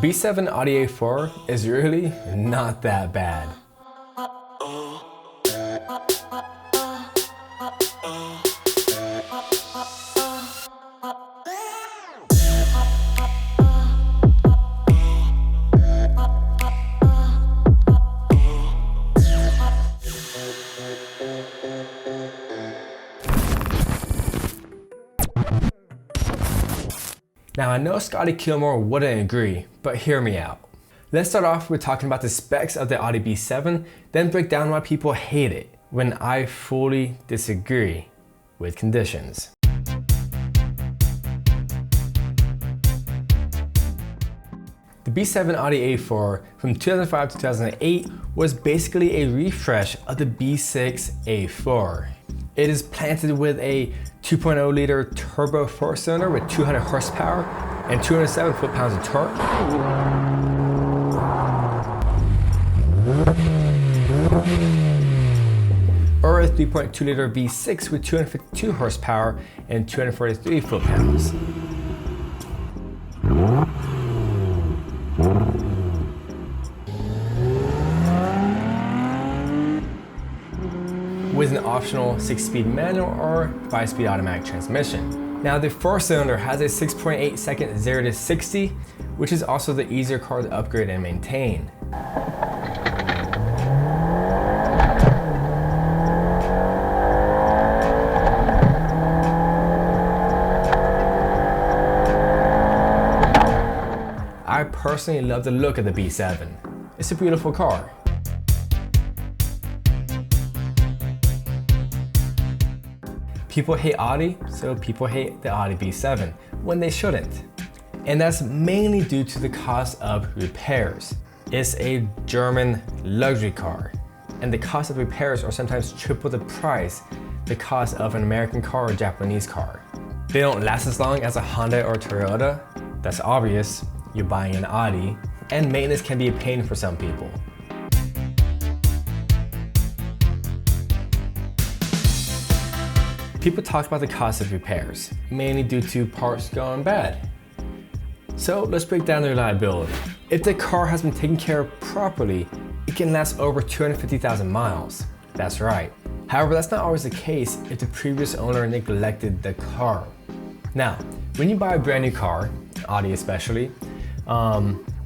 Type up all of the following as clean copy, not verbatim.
B7 Audi A4 is really not that bad. Now I know Scotty Kilmore wouldn't agree, but hear me out. Let's start off with talking about the specs of the Audi B7, then break down why people hate it, when I fully disagree with conditions. The B7 Audi A4 from 2005 to 2008 was basically a refresh of the B6 A4. It is planted with a 2.0 liter turbo 4-cylinder with 200 horsepower and 207 foot-pounds of torque. Or a 3.2 liter V6 with 252 horsepower and 243 foot-pounds. With an optional 6-speed manual or 5-speed automatic transmission. Now the 4-cylinder has a 6.8 second 0 to 60, which is also the easier car to upgrade and maintain. I personally love the look of the B7. It's a beautiful car. People hate Audi, so people hate the Audi B7, when they shouldn't. And that's mainly due to the cost of repairs. It's a German luxury car, and the cost of repairs are sometimes triple the price the cost of an American car or Japanese car. They don't last as long as a Honda or Toyota. That's obvious, you're buying an Audi, and maintenance can be a pain for some people. People talk about the cost of repairs, mainly due to parts going bad. So let's break down the reliability. If the car has been taken care of properly, it can last over 250,000 miles. That's right. However, that's not always the case if the previous owner neglected the car. Now, when you buy a brand new car, Audi especially,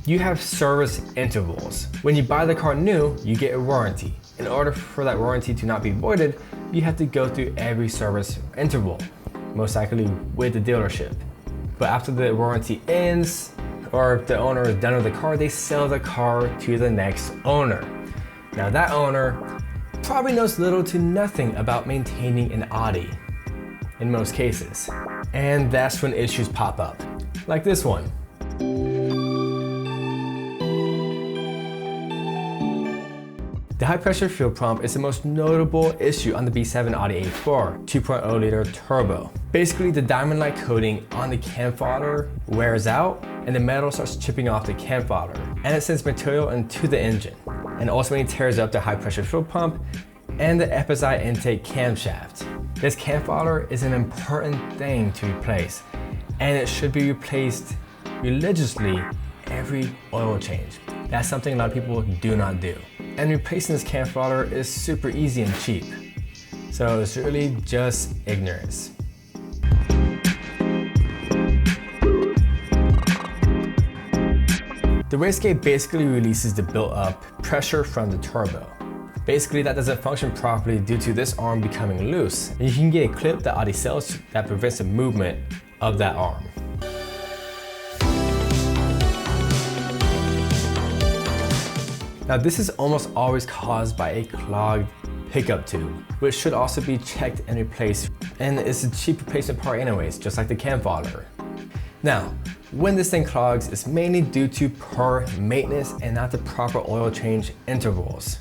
you have service intervals. When you buy the car new, you get a warranty. In order for that warranty to not be voided, you have to go through every service interval, most likely with the dealership. But after the warranty ends, or if the owner is done with the car, they sell the car to the next owner. Now that owner probably knows little to nothing about maintaining an Audi, in most cases. And that's when issues pop up, like this one. The high pressure fuel pump is the most notable issue on the B7 Audi A4 2.0 liter turbo. Basically, the diamond-like coating on the cam fodder wears out and the metal starts chipping off the cam fodder, and it sends material into the engine and ultimately tears up the high pressure fuel pump and the episode intake camshaft. This cam fodder is an important thing to replace, and it should be replaced religiously every oil change. That's something a lot of people do not do. And replacing this cam fodder is super easy and cheap. So it's really just ignorance. The wastegate basically releases the built-up pressure from the turbo. Basically, that doesn't function properly due to this arm becoming loose. And you can get a clip that Audi sells that prevents the movement of that arm. Now this is almost always caused by a clogged pickup tube, which should also be checked and replaced, and it's a cheap replacement part anyways, just like the cam fodder. Now, when this thing clogs, it's mainly due to poor maintenance and not the proper oil change intervals.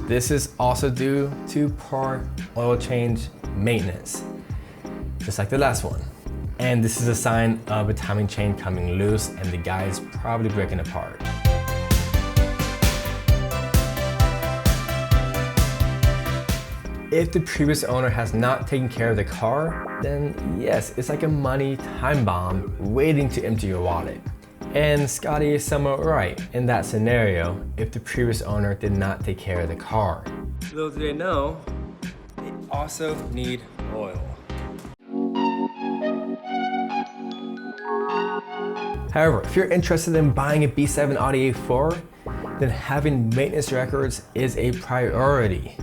This is also due to poor oil change maintenance, just like the last one. And this is a sign of a timing chain coming loose and the guy is probably breaking apart. If the previous owner has not taken care of the car, then yes, it's like a money time bomb waiting to empty your wallet. And Scotty is somewhat right in that scenario if the previous owner did not take care of the car. Little do they know, they also need oil. However, if you're interested in buying a B7 Audi A4, then having maintenance records is a priority,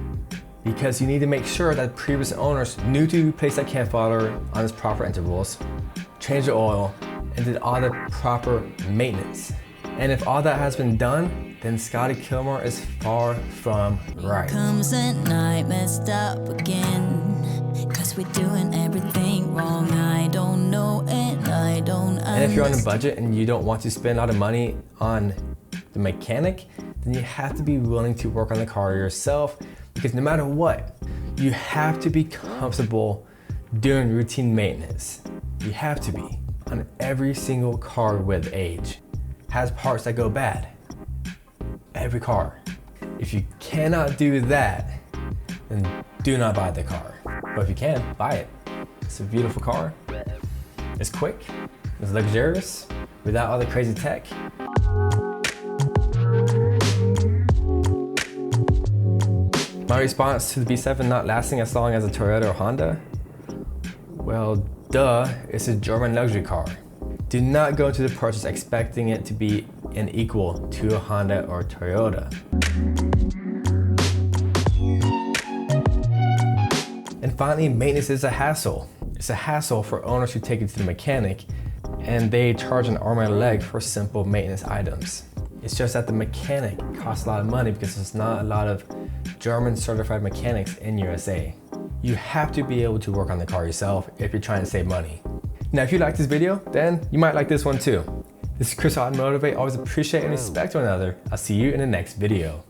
because you need to make sure that previous owners knew to replace that cam filter on its proper intervals, change the oil, and did all the proper maintenance. And if all that has been done, then Scotty Kilmore is far from right. Comes at night, messed up again, 'cause we're doing everything wrong. I don't know and I don't understand. And if you're on a budget and you don't want to spend a lot of money on the mechanic, then you have to be willing to work on the car yourself, because no matter what, you have to be comfortable doing routine maintenance. You have to be. On every single car with age has parts that go bad. Every car. If you cannot do that, then do not buy the car. But if you can, buy it. It's a beautiful car. It's quick. It's luxurious without all the crazy tech. My response to the B7 not lasting as long as a Toyota or Honda? Well, duh, it's a German luxury car. Do not go into the purchase expecting it to be an equal to a Honda or Toyota. And finally, maintenance is a hassle. It's a hassle for owners who take it to the mechanic and they charge an arm and a leg for simple maintenance items. It's just that the mechanic costs a lot of money because there's not a lot of German certified mechanics in USA. You have to be able to work on the car yourself if you're trying to save money. Now, if you like this video, then you might like this one too. This is Chris AutoMotivate. Always appreciate and respect one another. I'll see you in the next video.